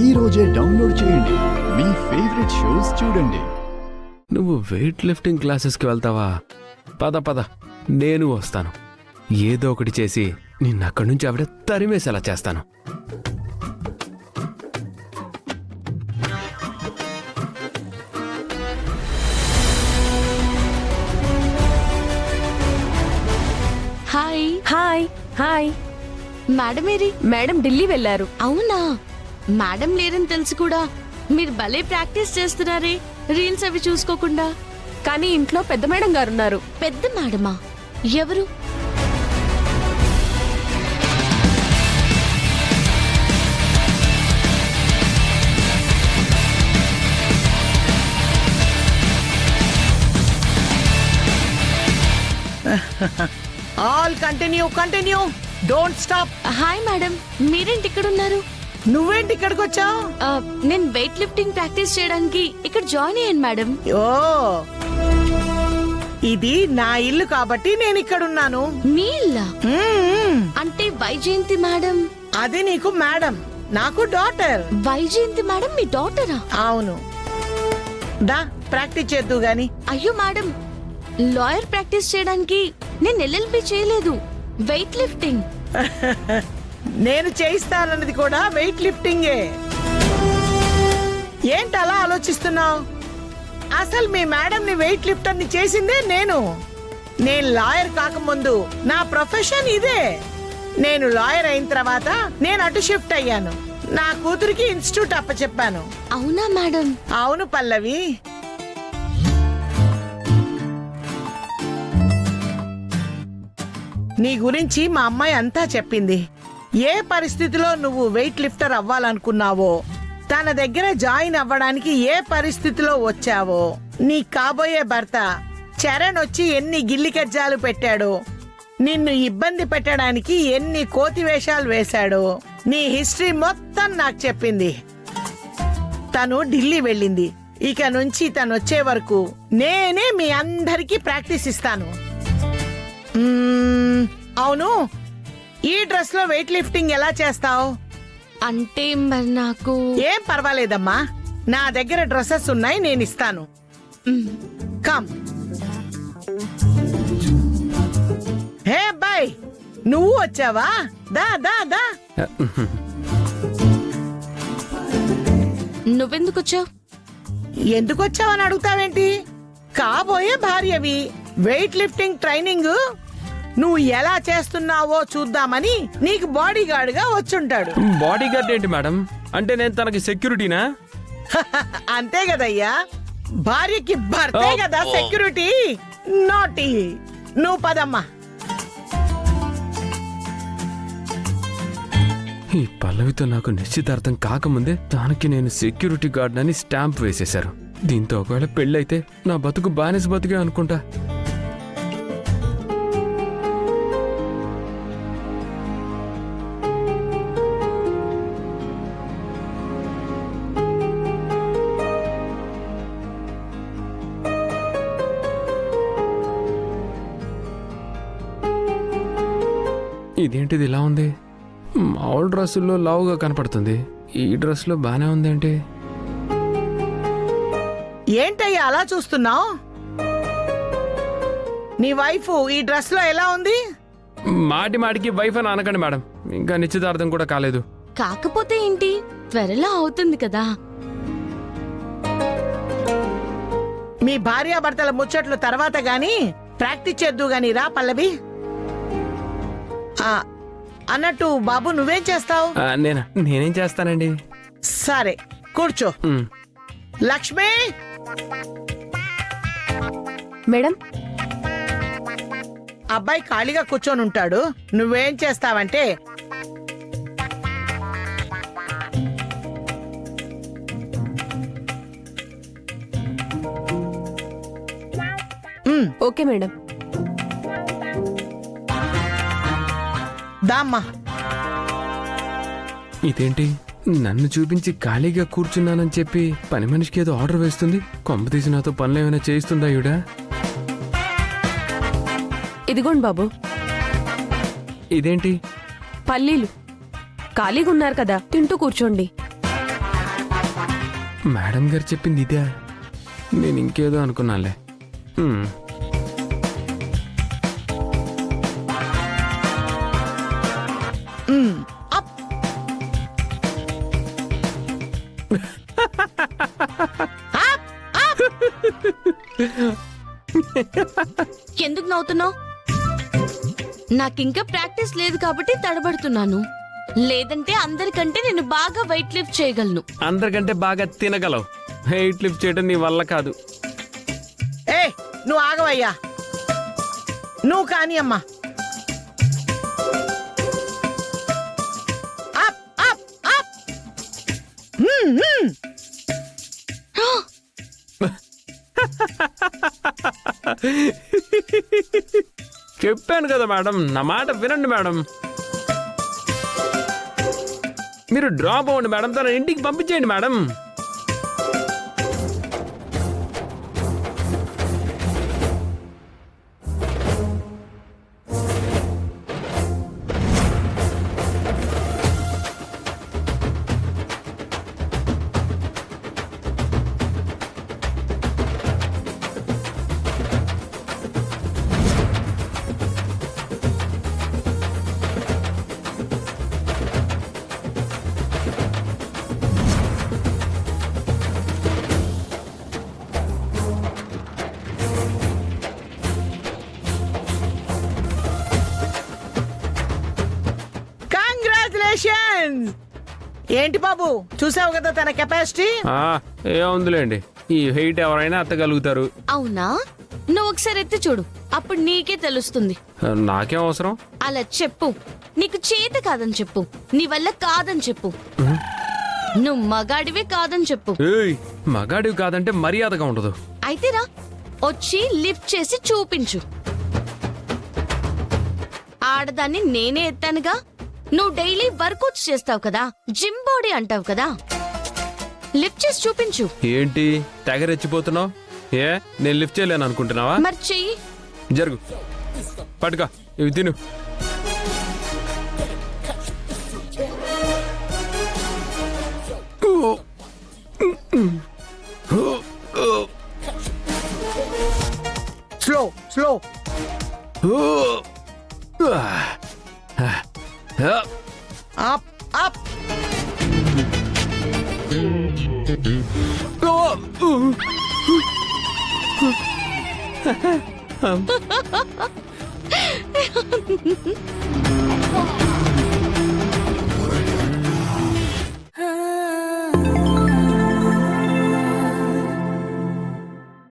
ఈ రోజే డౌన్లోడ్ చేయండి. మీ ఫేవరెట్ షోస్ చూడండి. నువ్వు వెయిట్ లిఫ్టింగ్ క్లాసెస్కి వెళ్తావా? పద పద, నేను వస్తాను. ఏదో ఒకటి చేసి నిన్నక్కడి నుంచి ఆవిడ తరిమేసేలా చేస్తాను. Hi hi hi. మేడం ఏరి? మేడం ఢిల్లీ వెళ్ళారు. అవునా? మేడం లేరని తెలిసి కూడా మీరు భలే ప్రాక్టీస్ చేస్తున్నారే రీల్స్ అవి చూసుకోకుండా. కానీ ఇంట్లో పెద్ద మేడం గారు ఉన్నారు. పెద్ద మేడమా? ఎవరు? All continue don't stop. Hi madam, మీరేంటి ఇక్కడ ఉన్నారు? నువ్వేంటి ఇక్కడికి వచ్చావు? నేను వెయిట్ లిఫ్టింగ్ ప్రాక్టీస్ చేయడానికి ఇక్కడ జాయిన్ అయ్యాను మేడం. ఓ, ఇది నా ఇల్లు కాబట్టి నేను ఇక్కడ ఉన్నాను. మీ ఇల్లా? అంటే వైజయంతి మేడం. అది నీకు మేడం, నాకు డాటర్. వైజయంతి మేడం మీ డాటరా? అవును. దా ప్రాక్టీస్ చేద్దు గాని. అయ్యో మేడం, లాయర్ ప్రాక్టీస్ చేయడానికి నేను ఎల్ఎల్బి చేయలేదు, వెయిట్ లిఫ్టింగ్. నేను చేయిస్తానన్నది కూడా వెయిట్ లిఫ్టింగే. ఏంటి అలా ఆలోచిస్తున్నావు? అసలు మీ మేడం ని వెయిట్ లిఫ్టర్ ని చేసిందే నేను. నేను లాయర్ కాకముందు నా ప్రొఫెషన్ ఇదే. నేను లాయర్ అయిన తర్వాత నేను అటు షిఫ్ట్ అయ్యాను. నా కూతురికి ఇన్స్టిట్యూట్ అప్పచెప్పాను. అవునా మేడం? అవును పల్లవి. నీ గురించి మా అమ్మాయి అంతా చెప్పింది. ఏ పరిస్థితిలో నువ్వు వెయిట్ లిఫ్టర్ అవ్వాలనుకున్నావో, తన దగ్గర జాయిన్ అవ్వడానికి ఏ పరిస్థితిలో వచ్చావో, నీ కాబోయే భర్త చరణ్ వచ్చి ఎన్ని గిల్లి కజ్జాలు పెట్టాడో, నిన్ను ఇబ్బంది పెట్టడానికి ఎన్ని కోతి వేషాలు వేశాడో, నీ హిస్టరీ మొత్తం నాకు చెప్పింది. తను ఢిల్లీ వెళ్ళింది. ఇక నుంచి తను వచ్చే వరకు నేనే మీ అందరికీ ప్రాక్టీస్ ఇస్తాను. అవును, ఈ డ్రెస్ లో వెయిట్ లిఫ్టింగ్ ఎలా చేస్తావు? అంటే మరి నాకు ఏం పర్వాలేదమ్మా, నా దగ్గర డ్రెస్సెస్ ఉన్నాయి, నేను ఇస్తాను. కమ్. హే బాయ్, నువ్వు వచ్చావా? దా దా దా. నువ్వెందుకు వచ్చావు? ఎందుకు వచ్చావని అడుగుతావేంటి? కాబోయే భార్యవి, వెయిట్ లిఫ్టింగ్ ట్రైనింగ్ నువ్వు ఎలా చేస్తున్నావో చూద్దామని నీకు బాడీ గార్డ్ గా వచ్చుంటాడు. బాడీ గార్డ్ ఏంటి మేడం? అంటే నేను తనకి సెక్యూరిటీనా? అంతే కదయ్యా, భార్యకి భర్తే కదా సెక్యూరిటీ. నోటి నువ్వు పదమ్మా. ఈ పల్లవితో నాకు నిశ్చితార్థం కాకముందే దానికి నేను సెక్యూరిటీ గార్డ్ అని స్టాంప్ వేసేశారు. దీంతో ఒకవేళ పెళ్ళైతే నా బతుకు బానిస బతుకే అనుకుంటా. ఇదేంటిది ఇలా ఉంది? మామూలు డ్రెస్సుల్లో లావుగా కనపడుతుంది, ఈ డ్రెస్లో బానే ఉందేంటి? ఏంటయ్యా అలా చూస్తున్నావు? నీ వైఫ్ ఈ డ్రెస్ లో ఎలా ఉంది? మాటి మాటికి వైఫ్ అని అనకండి మేడం, ఇంకా నిశ్చితార్థం కూడా కాలేదు. కాకపోతే ఏంటి, త్వరలో అవుతుంది కదా. మీ భార్యాభర్తల ముచ్చట్లు తర్వాత గాని ప్రాక్టీస్ చేద్దు గాని రా పల్లవి. అన్నట్టు బాబు నువ్వేం చేస్తావు? నేనేం చేస్తానండి? సరే కూర్చో. లక్ష్మి. మేడం, అబ్బాయి ఖాళీగా కూర్చొని ఉంటాడు, నువ్వేం చేస్తావంటే ఓకే మేడం. దామ్మా. ఇదేంటి, నన్ను చూపించి ఖాళీగా కూర్చున్నానని చెప్పి పని మనిషికి ఏదో ఆర్డర్ వేస్తుంది? కొంప తీసి నాతో పనులు ఏమైనా చేయిస్తుందా ఈవిడ? ఇదిగోండి బాబు. ఇదేంటి? పల్లీలు. ఖాళీగా ఉన్నారు కదా, తింటూ కూర్చోండి. మేడం గారు చెప్పింది ఇదే. నేను ఇంకేదో అనుకున్నానులే. అప్. Up, up. ఎందుకు నవ్వుతున్నావు? నాకింకా ప్రాక్టీస్ లేదు కాబట్టి తడబడుతున్నాను. లేదంటే అందరికంటే నేను బాగా వెయిట్ లిఫ్ట్ చేయగలను. అందరికంటే బాగా తినగలవు. వెయిట్ లిఫ్ట్ చేయడం నీ వల్ల కాదు. ఏ నువ్వు ఆగవయ్యా. నువ్వు కాని అమ్మా. Up, up, up. చెప్పాను కదా మేడం, నా మాట వినండి మేడం. మీరు డ్రాప్ అవ్వండి మేడం, తన ఇంటికి పంపించేయండి మేడం. కంగ్రాచులేషన్స్. ఏంటి బాబు, చూసావు కదా తన కెపాసిటీ. ఏముందిలేండి, ఈ హెయిట్ ఎవరైనా ఎత్తగలుగుతారు. అవునా? నువ్వు ఒకసారి ఎత్తి చూడు, అప్పుడు నీకే తెలుస్తుంది. నాకేం అవసరం? అలా చెప్పు. నీకు చేత కాదని చెప్పు, నీ వల్ల కాదని చెప్పు. నువ్వు మగాడివే కాదని చెప్పు. ఏయ్, మగాడివి కాదంటే మర్యాదగా ఉండదు. అయితే రా, వచ్చి లిఫ్ట్ చేసి చూపించు. ఆడదాన్ని నేనే ఎత్తానుగా. నువ్వు డైలీ వర్కౌట్స్ చేస్తావు కదా, జిమ్ బాడీ అంటావు కదా. లిఫ్ట్ చేసి చూపించు. ఏంటి తెగరెచ్చిపోతున్నావు? ఏ నేను లిఫ్ట్ చేయలేను అనుకుంటున్నావా? మరి చెయ్యి. జరుగు, పట్టుకో, ఇవి తిను. Slow slow. Up, up.